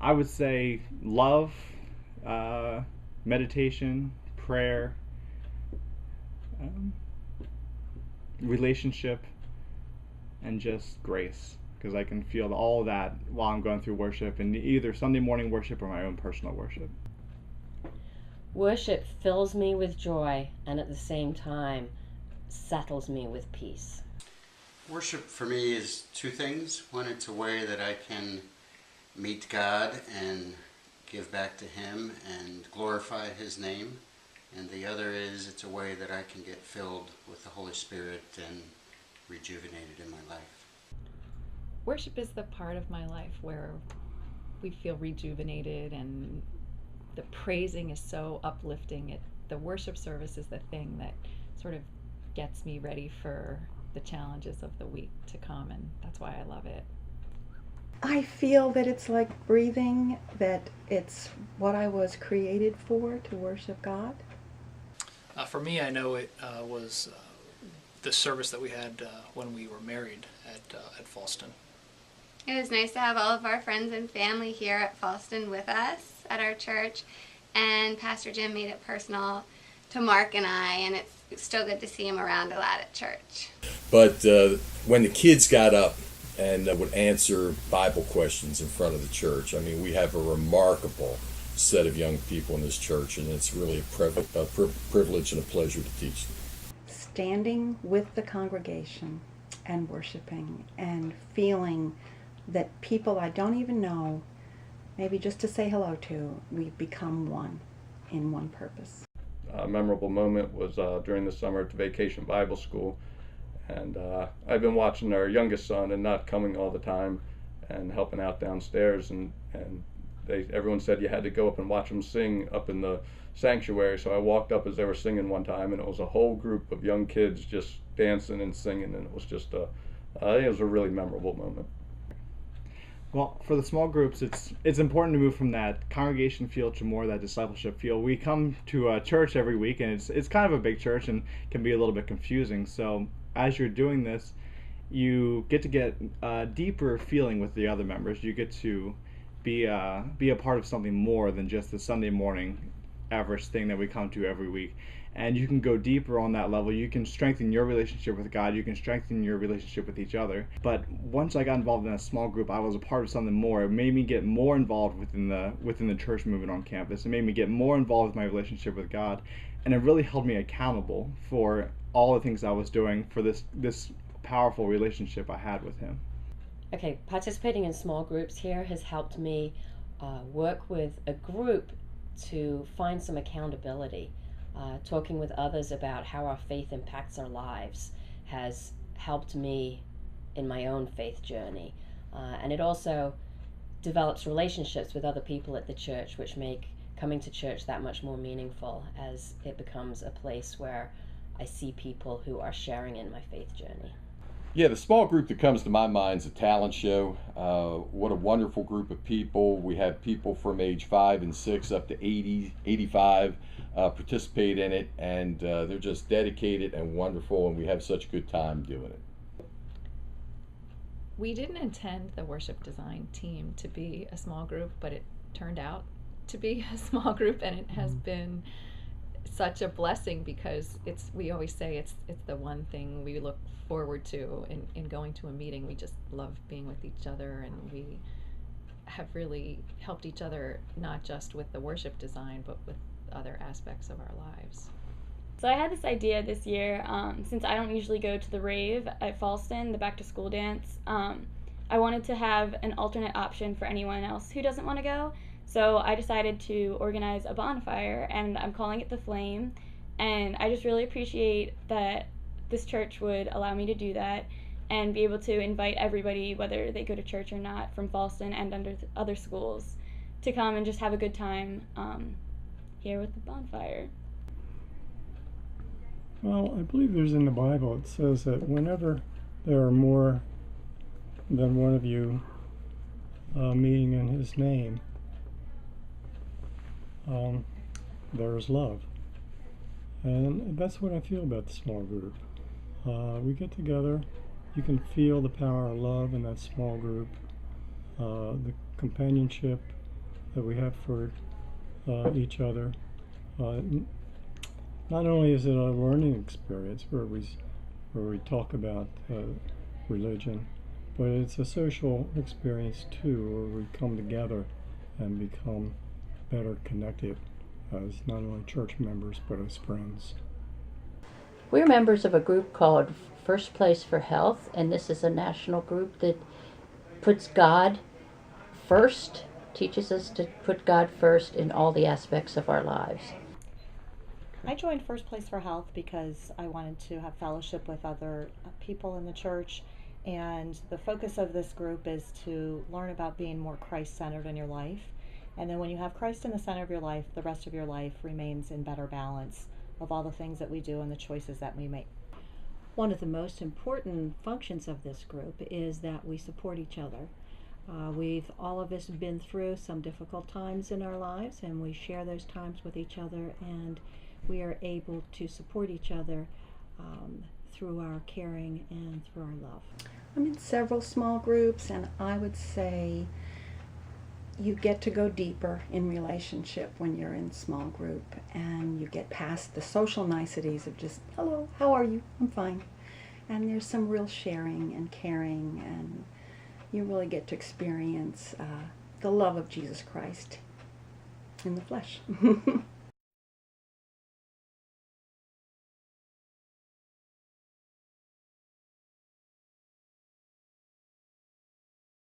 I would say love, meditation, prayer, um, relationship, and just grace. Because I can feel all of that while I'm going through worship, in either Sunday morning worship or my own personal worship. Worship fills me with joy and at the same time settles me with peace. Worship for me is two things. One, it's a way that I can meet God and give back to Him and glorify His name. And the other is it's a way that I can get filled with the Holy Spirit and rejuvenated in my life. Worship is the part of my life where we feel rejuvenated, and the praising is so uplifting. The worship service is the thing that sort of gets me ready for the challenges of the week to come, and that's why I love it. I feel that it's like breathing, that it's what I was created for, to worship God. For me, I know it was the service that we had when we were married at Fallston. It was nice to have all of our friends and family here at Fallston with us at our church, and Pastor Jim made it personal to Mark and I, and it's still good to see him around a lot at church. But when the kids got up and would answer Bible questions in front of the church, I mean, we have a remarkable set of young people in this church, and it's really a privilege and a pleasure to teach them. Standing with the congregation and worshiping and feeling that people I don't even know, maybe just to say hello to, we've become one in one purpose. A memorable moment was during the summer at the Vacation Bible School, and I've been watching our youngest son and not coming all the time and helping out downstairs, and everyone said you had to go up and watch them sing up in the sanctuary. So I walked up as they were singing one time, and it was a whole group of young kids just dancing and singing, and it was just it was a really memorable moment. Well, for the small groups, it's important to move from that congregation feel to more that discipleship feel. We come to a church every week, and it's kind of a big church and can be a little bit confusing. So as you're doing this, you get to get a deeper feeling with the other members. You get to be a part of something more than just the Sunday morning average thing that we come to every week. And you can go deeper on that level. You can strengthen your relationship with God. You can strengthen your relationship with each other. But once I got involved in a small group, I was a part of something more. It made me get more involved within the church movement on campus. It made me get more involved with my relationship with God, and it really held me accountable for all the things I was doing for this powerful relationship I had with Him. Okay, participating in small groups here has helped me work with a group to find some accountability. Talking with others about how our faith impacts our lives has helped me in my own faith journey. And it also develops relationships with other people at the church, which make coming to church that much more meaningful, as it becomes a place where I see people who are sharing in my faith journey. Yeah, the small group that comes to my mind is a talent show. What a wonderful group of people. We have people from age 5 and 6 up to 80, 85 participate in it, and they're just dedicated and wonderful, and we have such a good time doing it. We didn't intend the worship design team to be a small group, but it turned out to be a small group, and it has been such a blessing, because we always say it's the one thing we look forward to in going to a meeting. We just love being with each other, and we have really helped each other, not just with the worship design, but with other aspects of our lives. So I had this idea this year, since I don't usually go to the rave at Fallston, the back to school dance. I wanted to have an alternate option for anyone else who doesn't want to go. So I decided to organize a bonfire, and I'm calling it The Flame. And I just really appreciate that this church would allow me to do that and be able to invite everybody, whether they go to church or not, from Fallston and under other schools, to come and just have a good time here with the bonfire. Well, I believe there's in the Bible, it says that whenever there are more than one of you meeting in His name, there is love. And that's what I feel about the small group. We get together, you can feel the power of love in that small group, the companionship, that we have for each other. Not only is it a learning experience where we talk about religion, but it's a social experience too, where we come together and become better connected as not only church members but as friends. We're members of a group called First Place for Health, and this is a national group that puts God first, teaches us to put God first in all the aspects of our lives. I joined First Place for Health because I wanted to have fellowship with other people in the church, and the focus of this group is to learn about being more Christ-centered in your life. And then when you have Christ in the center of your life, the rest of your life remains in better balance of all the things that we do and the choices that we make. One of the most important functions of this group is that we support each other. We've all of us been through some difficult times in our lives, and we share those times with each other, and we are able to support each other through our caring and through our love. I'm in several small groups, and I would say you get to go deeper in relationship when you're in small group, and you get past the social niceties of just, hello, how are you? I'm fine. And there's some real sharing and caring, and you really get to experience the love of Jesus Christ in the flesh.